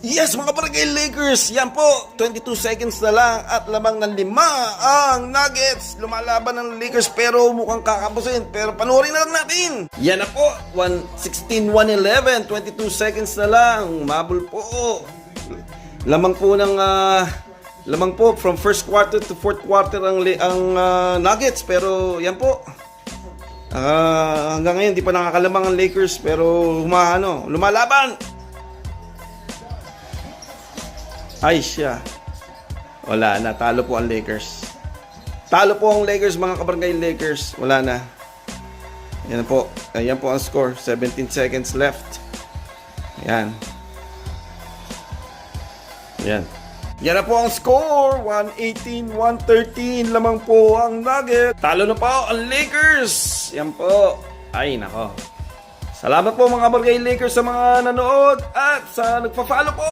Yes, mga barangay Lakers, yan po, 22 seconds na lang at lamang ng 5 ang Nuggets. Lumalaban ng Lakers pero mukhang kakapusin. Pero panoorin na lang natin. Yan na po, 1:16-1:11, 22 seconds na lang. Mabul po. Lamang po ng lamang po from first quarter to fourth quarter ang Nuggets. Pero yan po. Hanggang ngayon di pa nakakalamang ang Lakers pero lumalaban. Ay siya. Wala na. Talo po ang Lakers. Talo po ang Lakers, mga kabarangay Lakers. Wala na. Yan po. Ayan po ang score. 17 seconds left. Yan. Yan. Yan na po ang score. 118-113. Lamang po ang Nuggets. Talo na po ang Lakers. Yan po. Ay nako. Salamat po mga kabarangay Lakers sa mga nanood at sa nagpa-follow po.